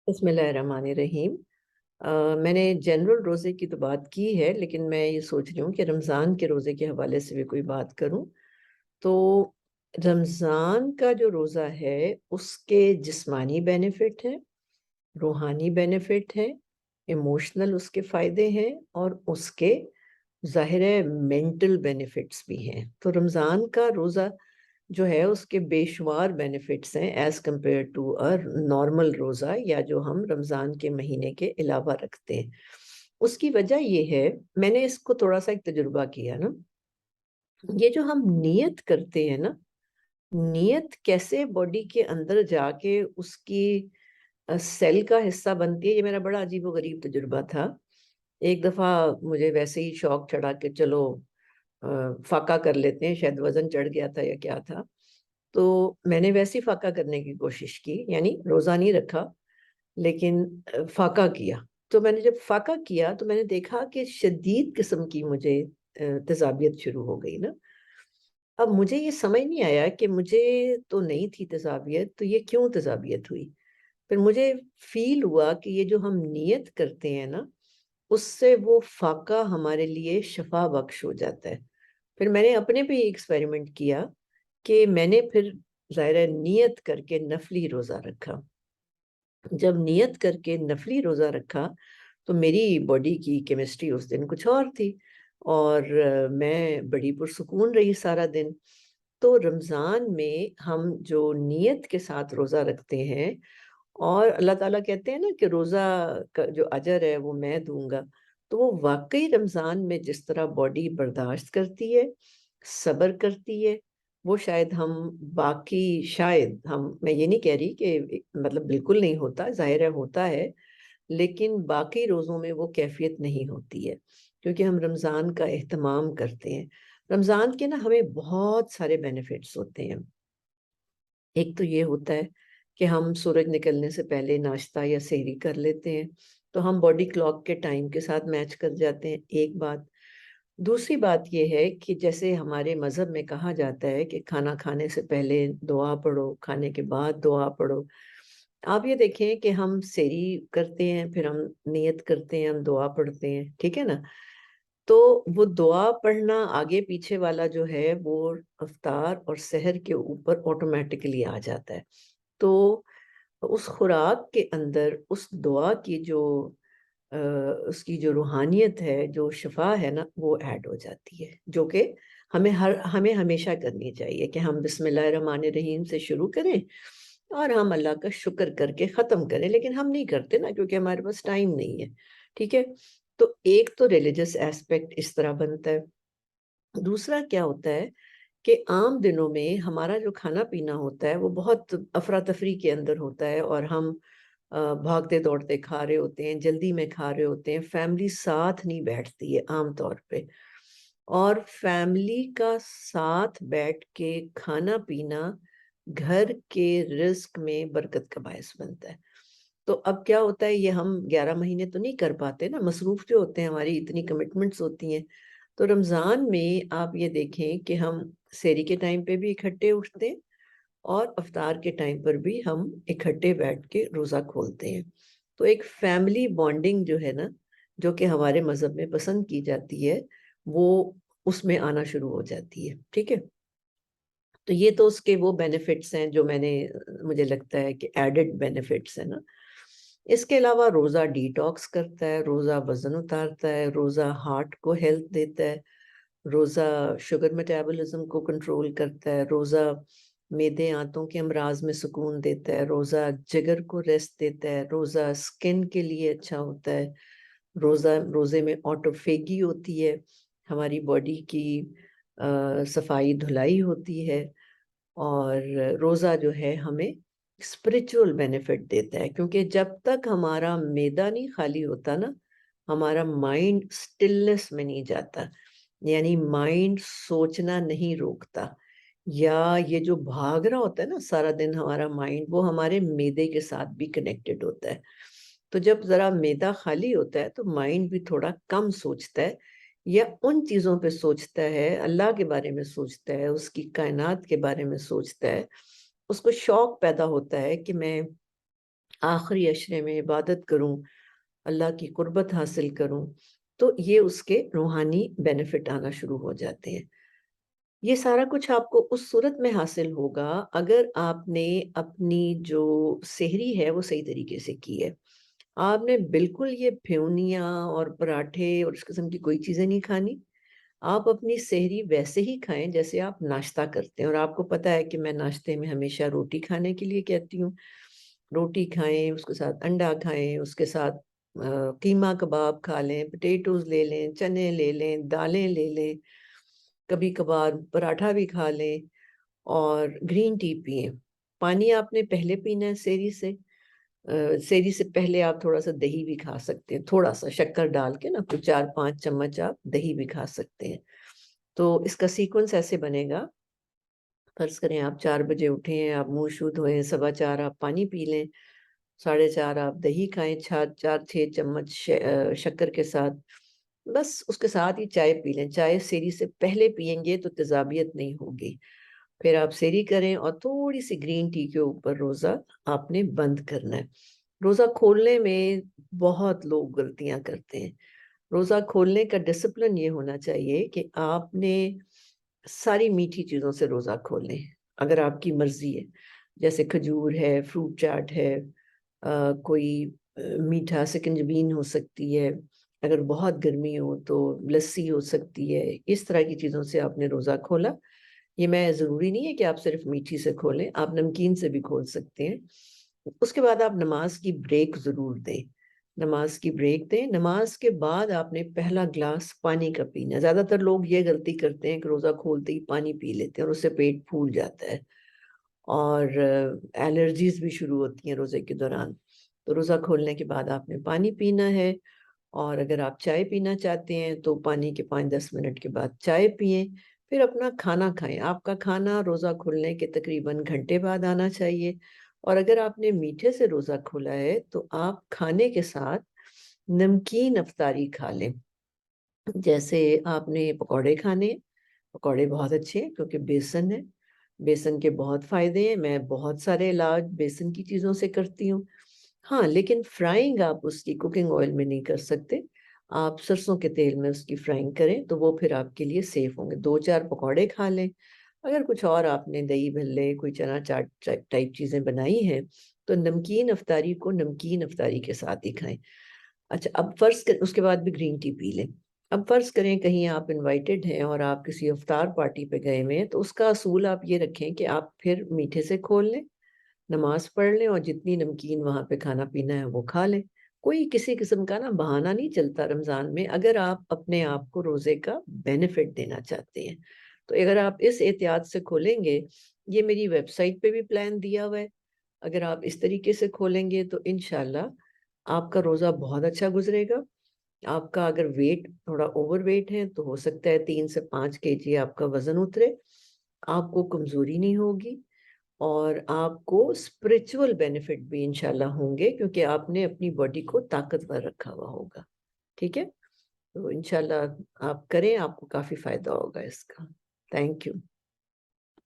بسم اللہ الرحمن الرحیم۔ میں نے جنرل روزے کی تو بات کی ہے، لیکن میں یہ سوچ رہی ہوں کہ رمضان کے روزے کے حوالے سے بھی کوئی بات کروں۔ تو رمضان کا جو روزہ ہے اس کے جسمانی بینیفٹ ہیں، روحانی بینیفٹ ہیں، ایموشنل اس کے فائدے ہیں، اور اس کے ظاہر ہے مینٹل بینیفٹس بھی ہیں۔ تو رمضان کا روزہ جو ہے اس کے بے شمار بینیفٹس ہیں ایز کمپیئر ٹو نارمل روزہ، یا جو ہم رمضان کے مہینے کے علاوہ رکھتے ہیں۔ اس کی وجہ یہ ہے، میں نے اس کو تھوڑا سا ایک تجربہ کیا نا، یہ جو ہم نیت کرتے ہیں نا، نیت کیسے باڈی کے اندر جا کے اس کی سیل کا حصہ بنتی ہے، یہ میرا بڑا عجیب و غریب تجربہ تھا۔ ایک دفعہ مجھے ویسے ہی شوق چڑھا کہ چلو فاقہ کر لیتے ہیں، شاید وزن چڑھ گیا تھا یا کیا تھا، تو میں نے ویسی فاقہ کرنے کی کوشش کی، یعنی روزہ نہیں رکھا لیکن فاقہ کیا۔ تو میں نے جب فاقہ کیا تو میں نے دیکھا کہ شدید قسم کی مجھے تیزابیت شروع ہو گئی نا۔ اب مجھے یہ سمجھ نہیں آیا کہ مجھے تو نہیں تھی تیزابیت، تو یہ کیوں تیزابیت ہوئی؟ پھر مجھے فیل ہوا کہ یہ جو ہم نیت کرتے ہیں نا، اس سے وہ فاقہ ہمارے لیے شفا بخش ہو جاتا ہے۔ پھر میں نے اپنے پہ ایکسپیریمنٹ کیا کہ میں نے پھر ظاہر ہے نیت کر کے نفلی روزہ رکھا۔ جب نیت کر کے نفلی روزہ رکھا تو میری باڈی کی کیمسٹری اس دن کچھ اور تھی، اور میں بڑی پرسکون رہی سارا دن۔ تو رمضان میں ہم جو نیت کے ساتھ روزہ رکھتے ہیں، اور اللہ تعالیٰ کہتے ہیں نا کہ روزہ کا جو اجر ہے وہ میں دوں گا، تو وہ واقعی رمضان میں جس طرح باڈی برداشت کرتی ہے، صبر کرتی ہے، وہ شاید میں یہ نہیں کہہ رہی کہ مطلب بالکل نہیں ہوتا، ظاہر ہے ہوتا ہے، لیکن باقی روزوں میں وہ کیفیت نہیں ہوتی ہے، کیونکہ ہم رمضان کا اہتمام کرتے ہیں۔ رمضان کے نا ہمیں بہت سارے بینیفٹس ہوتے ہیں۔ ایک تو یہ ہوتا ہے کہ ہم سورج نکلنے سے پہلے ناشتہ یا سحری کر لیتے ہیں، تو ہم باڈی کلاک کے ٹائم کے ساتھ میچ کر جاتے ہیں، ایک بات۔ دوسری بات یہ ہے کہ جیسے ہمارے مذہب میں کہا جاتا ہے کہ کھانا کھانے سے پہلے دعا پڑھو، کھانے کے بعد دعا پڑھو۔ آپ یہ دیکھیں کہ ہم سحری کرتے ہیں، پھر ہم نیت کرتے ہیں، ہم دعا پڑھتے ہیں، ٹھیک ہے نا؟ تو وہ دعا پڑھنا آگے پیچھے والا جو ہے وہ افطار اور سحر کے اوپر آٹومیٹکلی آ جاتا ہے۔ تو اس خوراک کے اندر اس دعا کی جو اس کی جو روحانیت ہے، جو شفا ہے نا، وہ ایڈ ہو جاتی ہے، جو کہ ہمیں ہمیشہ کرنی چاہیے کہ ہم بسم اللہ الرحمن الرحیم سے شروع کریں اور ہم اللہ کا شکر کر کے ختم کریں، لیکن ہم نہیں کرتے نا، کیونکہ ہمارے پاس ٹائم نہیں ہے، ٹھیک ہے؟ تو ایک تو ریلیجس ایسپیکٹ اس طرح بنتا ہے۔ دوسرا کیا ہوتا ہے کہ عام دنوں میں ہمارا جو کھانا پینا ہوتا ہے وہ بہت افراتفری کے اندر ہوتا ہے، اور ہم بھاگتے دوڑتے کھا رہے ہوتے ہیں، جلدی میں کھا رہے ہوتے ہیں، فیملی ساتھ نہیں بیٹھتی ہے عام طور پہ، اور فیملی کا ساتھ بیٹھ کے کھانا پینا گھر کے رزق میں برکت کا باعث بنتا ہے۔ تو اب کیا ہوتا ہے، یہ ہم 11 مہینے تو نہیں کر پاتے نا، مصروف جو ہوتے ہیں، ہماری اتنی کمٹمنٹس ہوتی ہیں۔ تو رمضان میں آپ یہ دیکھیں کہ ہم سحری کے ٹائم پہ بھی اکٹھے اٹھتے ہیں، اور افطار کے ٹائم پر بھی ہم اکٹھے بیٹھ کے روزہ کھولتے ہیں۔ تو ایک فیملی بانڈنگ جو ہے نا، جو کہ ہمارے مذہب میں پسند کی جاتی ہے، وہ اس میں آنا شروع ہو جاتی ہے، ٹھیک ہے؟ تو یہ تو اس کے وہ بینیفٹس ہیں جو مجھے لگتا ہے کہ ایڈڈ بینیفٹس ہیں نا۔ اس کے علاوہ روزہ ڈیٹاکس کرتا ہے، روزہ وزن اتارتا ہے، روزہ ہارٹ کو ہیلتھ دیتا ہے، روزہ شوگر میٹابولزم کو کنٹرول کرتا ہے، روزہ معدے آنتوں کے امراض میں سکون دیتا ہے، روزہ جگر کو ریسٹ دیتا ہے، روزہ سکن کے لیے اچھا ہوتا ہے، روزے میں آٹوفیگی ہوتی ہے، ہماری باڈی کی صفائی دھلائی ہوتی ہے، اور روزہ جو ہے ہمیں اسپرچول بینیفٹ دیتا ہے، کیونکہ جب تک ہمارا معدہ نہیں خالی ہوتا نا، ہمارا مائنڈ سٹلنس میں نہیں جاتا، یعنی مائنڈ سوچنا نہیں روکتا، یا یہ جو بھاگ رہا ہوتا ہے نا سارا دن ہمارا مائنڈ، وہ ہمارے معدے کے ساتھ بھی کنیکٹڈ ہوتا ہے۔ تو جب ذرا معدہ خالی ہوتا ہے تو مائنڈ بھی تھوڑا کم سوچتا ہے، یا ان چیزوں پہ سوچتا ہے، اللہ کے بارے میں سوچتا ہے، اس کی کائنات کے بارے میں سوچتا ہے، اس کو شوق پیدا ہوتا ہے کہ میں آخری عشرے میں عبادت کروں، اللہ کی قربت حاصل کروں، تو یہ اس کے روحانی بینیفٹ آنا شروع ہو جاتے ہیں۔ یہ سارا کچھ آپ کو اس صورت میں حاصل ہوگا اگر آپ نے اپنی جو سحری ہے وہ صحیح طریقے سے کی ہے۔ آپ نے بالکل یہ پھیونیاں اور پراٹھے اور اس قسم کی کوئی چیزیں نہیں کھانی۔ آپ اپنی سحری ویسے ہی کھائیں جیسے آپ ناشتہ کرتے ہیں، اور آپ کو پتہ ہے کہ میں ناشتے میں ہمیشہ روٹی کھانے کے لیے کہتی ہوں۔ روٹی کھائیں، اس کے ساتھ انڈا کھائیں، اس کے ساتھ قیمہ کباب کھا لیں، پٹیٹوز لے لیں، چنے لے لیں، دالیں لے لیں، کبھی کبھار پراٹھا بھی کھا لیں اور گرین ٹی پئیں۔ پانی آپ نے پہلے پینا ہے سحری سے۔ سحری سے پہلے آپ تھوڑا سا دہی بھی کھا سکتے ہیں، تھوڑا سا شکر ڈال کے نا، کچھ 4-5 چمچ آپ دہی بھی کھا سکتے ہیں۔ تو اس کا سیکوینس ایسے بنے گا، فرض کریں آپ 4 بجے اٹھے ہیں، آپ منہ شودھ ہوئے، 4:15 آپ پانی پی لیں، 4:30 آپ دہی کھائیں، 4-6 چمچ شکر کے ساتھ، بس اس کے ساتھ ہی چائے پی لیں۔ چائے سحری سے پہلے پیئیں گے تو تیزابیت نہیں ہوگی۔ پھر آپ سحری کریں اور تھوڑی سی گرین ٹی کے اوپر روزہ آپ نے بند کرنا ہے۔ روزہ کھولنے میں بہت لوگ غلطیاں کرتے ہیں۔ روزہ کھولنے کا ڈسپلن یہ ہونا چاہیے کہ آپ نے ساری میٹھی چیزوں سے روزہ کھولیں اگر آپ کی مرضی ہے، جیسے کھجور ہے، فروٹ چاٹ ہے، کوئی میٹھا سکنجبین ہو سکتی ہے، اگر بہت گرمی ہو تو لسی ہو سکتی ہے۔ اس طرح کی چیزوں سے آپ نے روزہ کھولا۔ یہ میں ضروری نہیں ہے کہ آپ صرف میٹھی سے کھولیں، آپ نمکین سے بھی کھول سکتے ہیں۔ اس کے بعد آپ نماز کی بریک ضرور دیں، نماز کی بریک دیں۔ نماز کے بعد آپ نے پہلا گلاس پانی کا پینا۔ زیادہ تر لوگ یہ غلطی کرتے ہیں کہ روزہ کھولتے ہی پانی پی لیتے ہیں اور اس سے پیٹ پھول جاتا ہے اور الرجیز بھی شروع ہوتی ہیں روزے کے دوران۔ تو روزہ کھولنے کے بعد آپ نے پانی پینا ہے، اور اگر آپ چائے پینا چاہتے ہیں تو پانی کے 5-10 منٹ کے بعد چائے پئیں، پھر اپنا کھانا کھائیں۔ آپ کا کھانا روزہ کھلنے کے تقریباً گھنٹے بعد آنا چاہیے، اور اگر آپ نے میٹھے سے روزہ کھولا ہے تو آپ کھانے کے ساتھ نمکین افطاری کھا لیں۔ جیسے آپ نے پکوڑے کھانے، پکوڑے بہت اچھے ہیں کیونکہ بیسن ہے، بیسن کے بہت فائدے ہیں، میں بہت سارے علاج بیسن کی چیزوں سے کرتی ہوں۔ ہاں، لیکن فرائنگ آپ اس کی کوکنگ آئل میں نہیں کر سکتے، آپ سرسوں کے تیل میں اس کی فرائنگ کریں تو وہ پھر آپ کے لیے سیف ہوں گے۔ 2-4 پکوڑے کھا لیں، اگر کچھ اور آپ نے دہی بھلے کوئی چنا چاٹ ٹائپ چیزیں بنائی ہیں تو نمکین افطاری کو نمکین افطاری کے ساتھ ہی کھائیں۔ اچھا، اب فرض کر اس کے بعد بھی گرین ٹی پی لیں۔ اب فرض کریں کہیں آپ انوائٹڈ ہیں اور آپ کسی افطار پارٹی پہ گئے ہوئے ہیں، تو اس کا اصول آپ یہ رکھیں کہ آپ پھر میٹھے سے کھول لیں، نماز پڑھ لیں اور جتنی نمکین وہاں پہ کھانا پینا ہے وہ کھا لیں۔ کوئی کسی قسم کا نا بہانہ نہیں چلتا رمضان میں، اگر آپ اپنے آپ کو روزے کا بینیفٹ دینا چاہتے ہیں تو اگر آپ اس احتیاط سے کھولیں گے، یہ میری ویب سائٹ پہ بھی پلان دیا ہوا ہے، اگر آپ اس طریقے سے کھولیں گے تو انشاءاللہ آپ کا روزہ بہت اچھا گزرے گا۔ آپ کا اگر ویٹ تھوڑا اوور ویٹ ہے تو ہو سکتا ہے 3 سے 5 kg آپ کا وزن اترے، آپ کو کمزوری نہیں ہوگی، اور آپ کو اسپرچول بینیفٹ بھی انشاءاللہ ہوں گے کیونکہ آپ نے اپنی باڈی کو طاقتور رکھا ہوا ہوگا۔ ٹھیک ہے، تو انشاءاللہ آپ کریں، آپ کو کافی فائدہ ہوگا اس کا۔ Thank you.